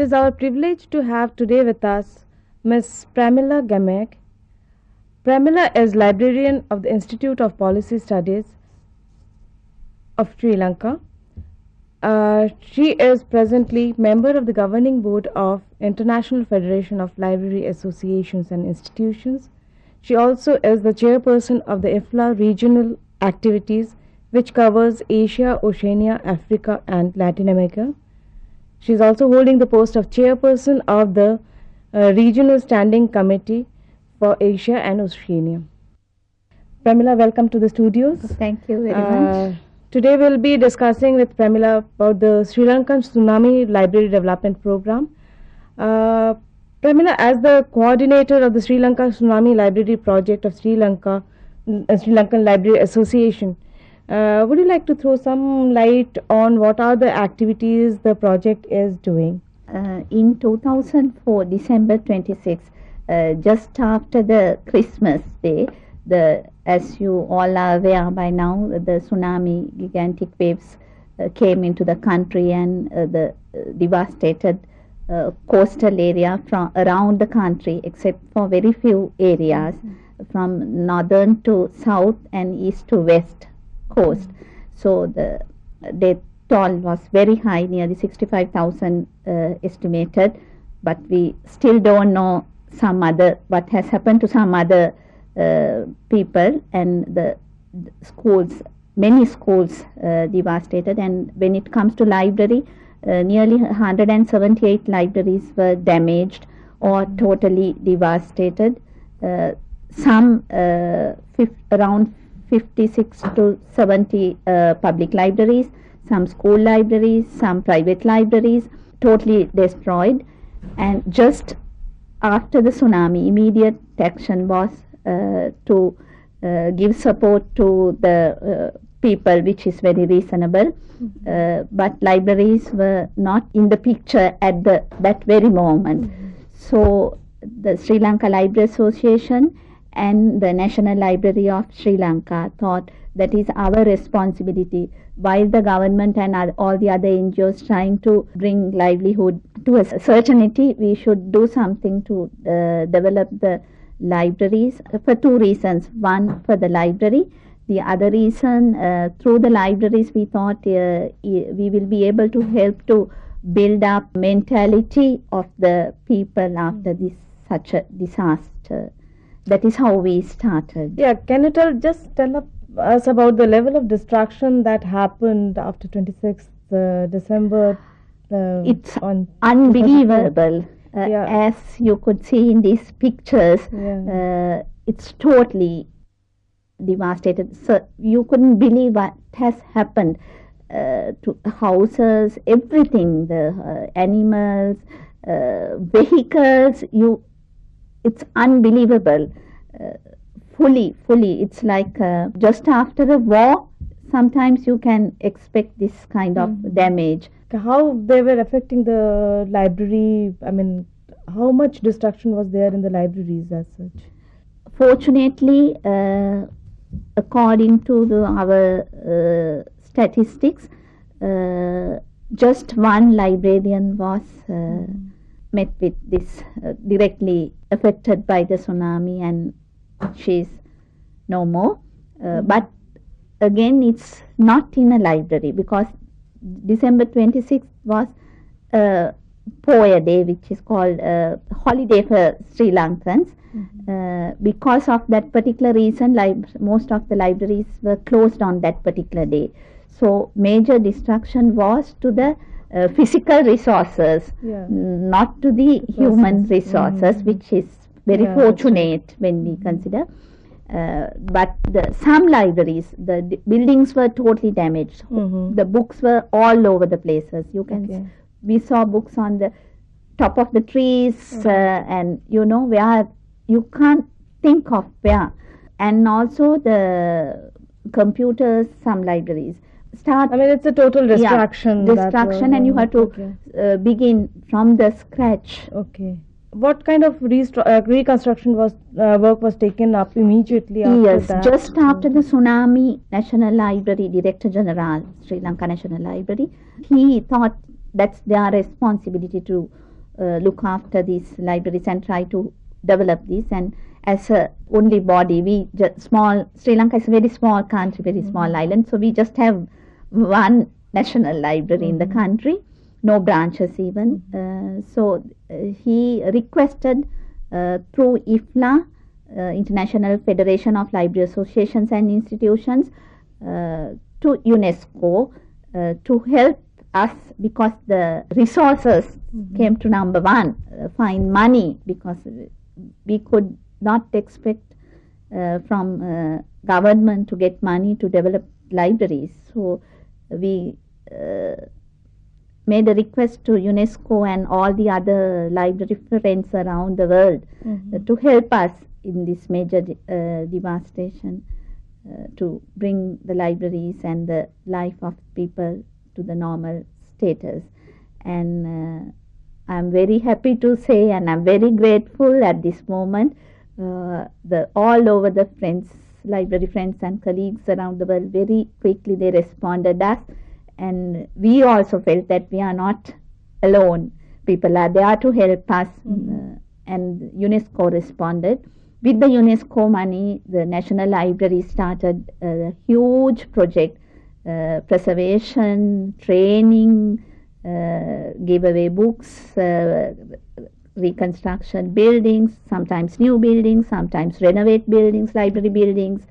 It is our privilege to have today with us Ms. Pramila Gamek. Pramila is librarian of the Institute of Policy Studies of Sri Lanka. She is presently member of the governing board of International Federation of Library Associations and Institutions. She also is the chairperson of the IFLA regional activities, which covers Asia, Oceania, Africa and Latin America. She is also holding the post of chairperson of the Regional Standing Committee for Asia and Oceania. Pramila, welcome to the studios. Thank you very much. Today we'll be discussing with Pramila about the Sri Lankan Tsunami Library Development Program. Pramila, as the coordinator of the Sri Lanka Tsunami Library Project of Sri Lanka, Sri Lankan Library Association, would you like to throw some light on what are the activities the project is doing? In 2004, December 26, just after the Christmas Day, as you all are aware by now, the tsunami, gigantic waves came into the country and the devastated coastal area from around the country, except for very few areas from northern to south and east to west coast. So the death toll was very high, nearly 65,000 estimated, but we still don't know what has happened to some other people, and the schools, many schools devastated. And when it comes to library, nearly 178 libraries were damaged or totally devastated. Some around 56 to 70 public libraries, some school libraries, some private libraries, totally destroyed. And just after the tsunami, immediate action was to give support to the people, which is very reasonable. But libraries were not in the picture at that very moment. So the Sri Lanka Library Association and the National Library of Sri Lanka thought that is our responsibility, while the government and all the other NGOs trying to bring livelihood to a certainty, we should do something to develop the libraries for two reasons. One, for the library. The other reason, through the libraries, we thought we will be able to help to build up mentality of the people after such a disaster. That is how we started. Yeah, can you just tell us about the level of destruction that happened after 26th December? It's unbelievable. As you could see in these pictures, it's totally devastated. So you couldn't believe what has happened to houses, everything, the animals, vehicles. It's unbelievable. Fully, it's like just after a war, sometimes you can expect this kind of damage. How they were affecting the library? I mean, how much destruction was there in the libraries as such? Fortunately, according to our statistics, just one librarian was met with this, directly affected by the tsunami, and she's no more. But again, it's not in a library, because December 26th was Poya Day, which is called holiday for Sri Lankans. Because of that particular reason, most of the libraries were closed on that particular day. So major destruction was to the physical resources, not to the human resources, which is very fortunate when we consider. But some libraries, the buildings were totally damaged. The books were all over the places. We saw books on the top of the trees, and where you can't think of where. And also the computers, some libraries it's a total destruction. And you have to begin from the scratch. Okay. What kind of reconstruction work was taken up immediately after that? Just after the tsunami, National Library Director General, Sri Lanka National Library, he thought that's their responsibility to look after these libraries and try to develop this. And as a only body, we just Sri Lanka is a very small country, very small island, so we just have one national library in the country, no branches even. So he requested through IFLA, International Federation of Library Associations and Institutions, to UNESCO to help us, because the resources came to number one, find money, because we could not expect from government to get money to develop libraries. So we made a request to UNESCO and all the other library friends around the world to help us in this major devastation, to bring the libraries and the life of people to the normal status. And I'm very happy to say, and I'm very grateful at this moment, all over the friends, library friends and colleagues around the world, very quickly they responded us, and we also felt that we are not alone. People are there to help us, and UNESCO responded. With the UNESCO money, the National Library started a huge project, preservation, training, give away books, reconstruction buildings, sometimes new buildings, sometimes renovate buildings, library buildings,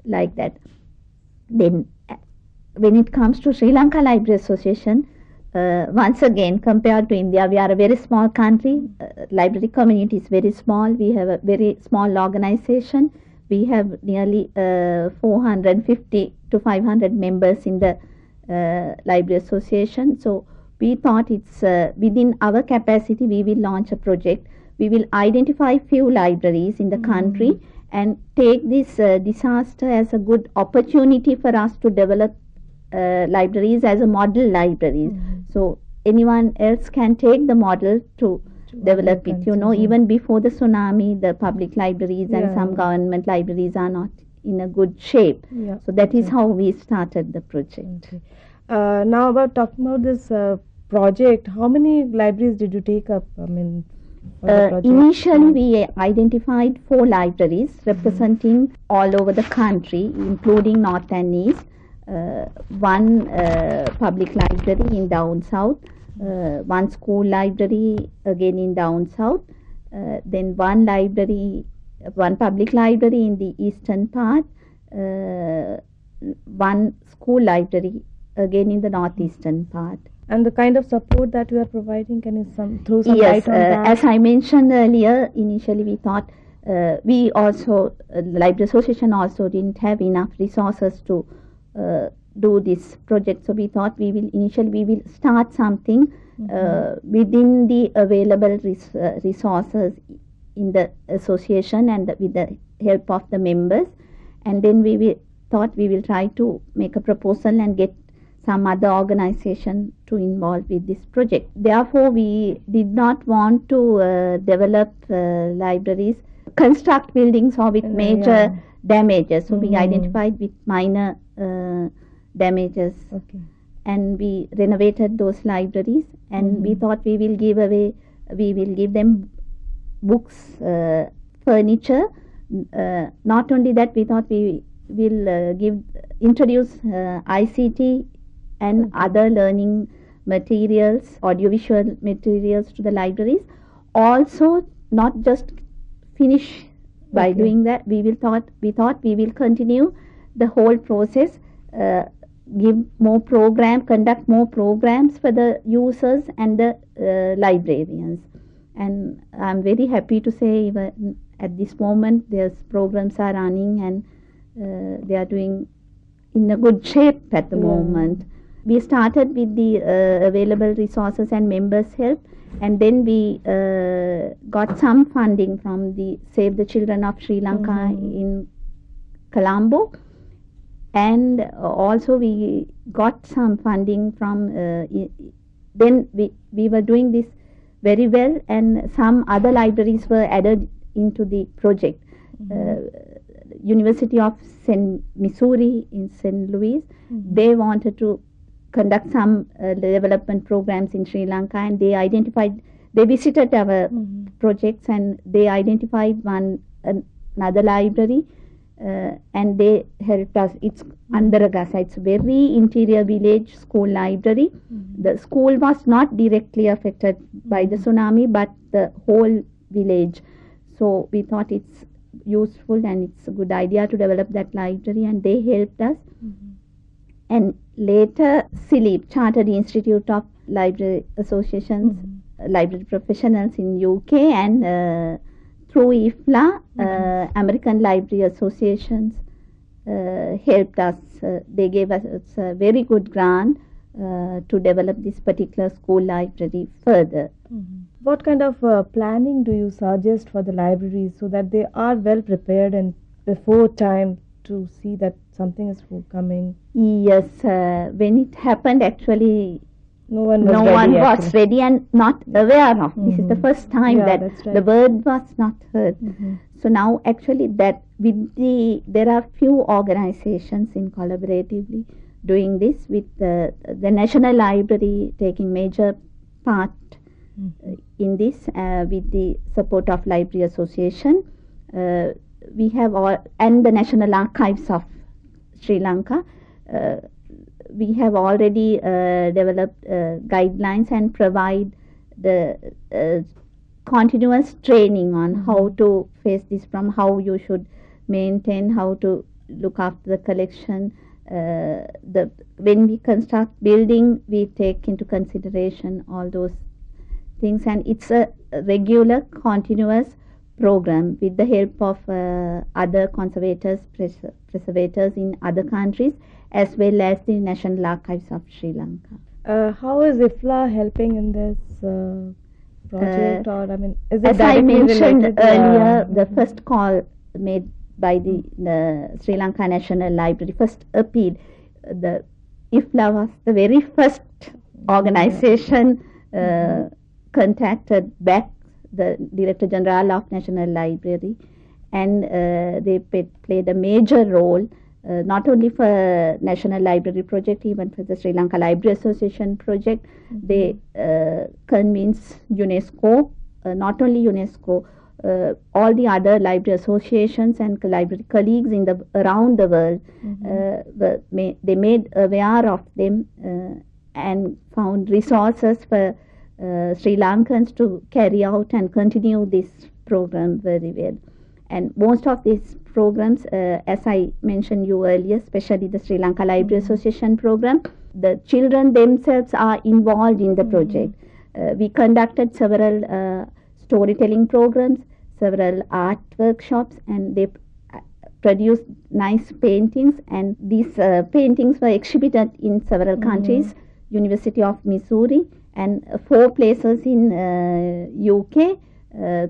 like that. Then when it comes to Sri Lanka Library Association, once again, compared to India, we are a very small country. Library community is very small. We have a very small organization. We have nearly 450 to 500 members in the Library Association. So we thought it's within our capacity, we will launch a project. We will identify few libraries in the country and take this disaster as a good opportunity for us to develop libraries as a model libraries. So anyone else can take the model to develop it. You know, even before the tsunami, the public libraries and some government libraries are not in a good shape. So that is how we started the project. Now about talking about this project, how many libraries did you take up? I mean, initially we identified 4 libraries representing all over the country, including North and East. One public library in down south, one school library again in down south, then one public library in the eastern part, one school library again in the northeastern part. And the kind of support that you are providing, can you throw some light on that? As I mentioned earlier, initially we thought we also, the Library Association also didn't have enough resources to do this project. So we thought we will start something within the available resources in the association and with the help of the members. And then thought we will try to make a proposal and get some other organization to involve with this project. Therefore, we did not want to develop libraries, construct buildings or with major damages. So we identified with minor damages, and we renovated those libraries, and we thought we will give them books, furniture. Not only that, we thought we will introduce ICT and other learning materials, audiovisual materials to the libraries. Also, not just finish by doing that, we thought we will continue the whole process, conduct more programs for the users and the librarians. And I'm very happy to say, even at this moment, there's programs are running and they are doing in a good shape at the moment. We started with the available resources and members' help, and then we got some funding from the Save the Children of Sri Lanka in Colombo, and also we got some funding from then we were doing this very well, and some other libraries were added into the project. University of Missouri in St. Louis, they wanted to conduct some development programs in Sri Lanka, and they identified they visited our projects and they identified another library and they helped us. It's Andaragasa. It's a very interior village school library. The school was not directly affected by the tsunami, but the whole village. So we thought it's useful and it's a good idea to develop that library, and they helped us. And later, CILIP, Chartered Institute of Library Associations, library professionals in UK, and through IFLA, American Library Associations helped us. They gave us a very good grant to develop this particular school library further. What kind of planning do you suggest for the libraries so that they are well prepared and before time to see that something is coming? Yes, when it happened, actually, no one was ready and not aware of. This is the first time that right. the word was not heard. So now, actually, that there are few organizations in collaboratively doing this, with the National Library taking major part in this, with the support of Library Association. We have and the National Archives of Sri Lanka. We have already developed guidelines and provide the continuous training on how to face this problem, how you should maintain, how to look after the collection. When we construct building, we take into consideration all those things, and it's a regular, continuous program with the help of other conservators, preservators in other countries, as well as the National Archives of Sri Lanka. How is IFLA helping in this project, or is it as I mentioned earlier, to, the first call made by the Sri Lanka National Library, first appeal, the IFLA was the very first organization contacted back the Director General of National Library, and they played a major role, not only for National Library project, even for the Sri Lanka Library Association project. They convinced UNESCO, not only UNESCO, all the other library associations and library colleagues around the world. They made aware of them and found resources for Sri Lankans to carry out and continue this program very well. And most of these programs, as I mentioned you earlier, especially the Sri Lanka Library Association program, the children themselves are involved in the project. We conducted several storytelling programs, several art workshops, and they produced nice paintings, and these paintings were exhibited in several countries, University of Missouri, and 4 places in UK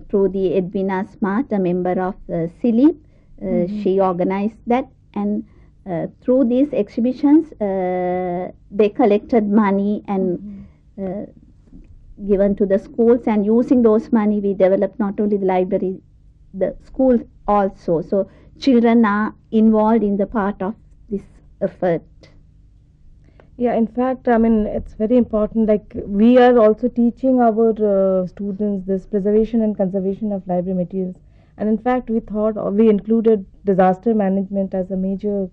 through the Edwina Smart, a member of CILIP. She organized that, and through these exhibitions they collected money and given to the schools, and using those money we developed not only the library, the schools also. So children are involved in the part of this effort. Yeah, in fact, it's very important. Like, we are also teaching our students this preservation and conservation of library materials. And in fact, we included disaster management as a major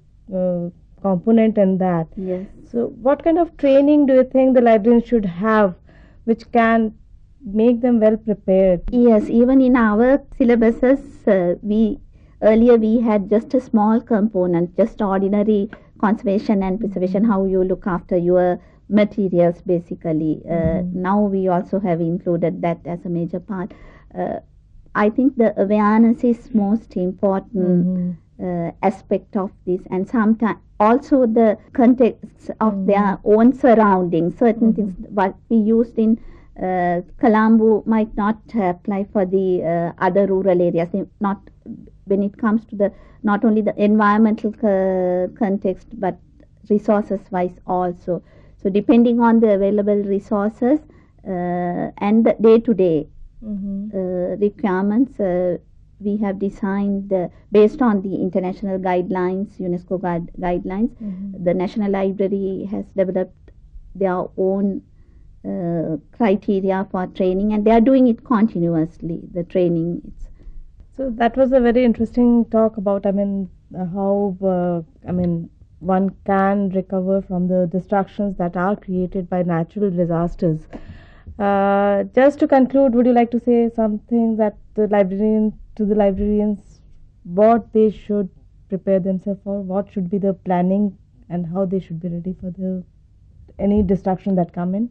component in that. Yes. So, what kind of training do you think the librarians should have, which can make them well prepared? Yes, even in our syllabuses, earlier we had just a small component, just ordinary conservation and preservation, how you look after your materials basically. Now we also have included that as a major part. I think the awareness is most important aspect of this, and sometimes also the context of their own surroundings. Certain things what we used in Colombo might not apply for the other rural areas. Not when it comes to not only the environmental context, but resources wise also. So depending on the available resources and the day-to-day requirements, we have designed based on the international guidelines, UNESCO guidelines. The National Library has developed their own criteria for training, and they are doing it continuously. The training. So that was a very interesting talk about, how, one can recover from the destructions that are created by natural disasters. Just to conclude, would you like to say something that to the librarians, what they should prepare themselves for, what should be the planning, and how they should be ready for any destruction that come in?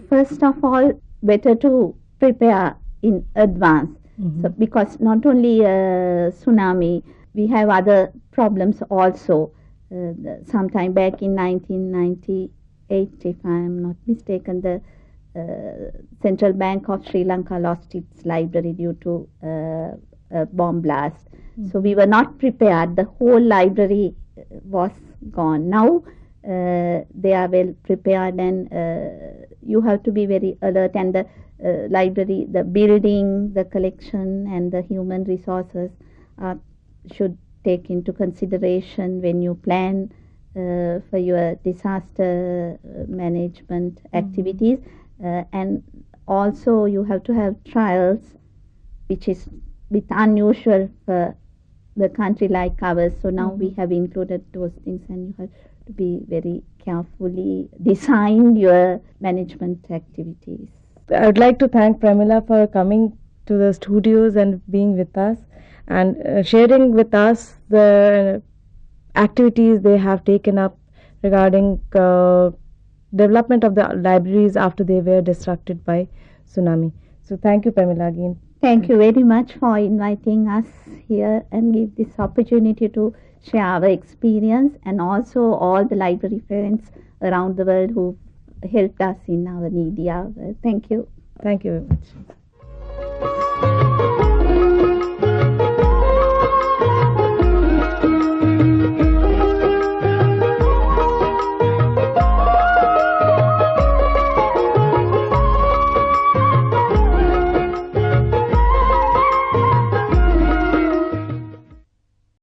First of all, better to prepare in advance. So, because not only tsunami, we have other problems also. Sometime back in 1998, if I am not mistaken, the Central Bank of Sri Lanka lost its library due to a bomb blast. So we were not prepared. The whole library was gone. Now they are well prepared, and you have to be very alert. And the library, the building, the collection, and the human resources should take into consideration when you plan for your disaster management activities. And also you have to have trials, which is bit unusual for the country like ours. So now we have included those things, and you have to be very carefully design your management activities. I would like to thank Pramila for coming to the studios and being with us and sharing with us the activities they have taken up regarding development of the libraries after they were destructed by tsunami. So thank you, Pramila, again. Thank you very much for inviting us here and give this opportunity to share our experience, and also all the library friends around the world who helped us in our needy hour. Thank you. Thank you very much.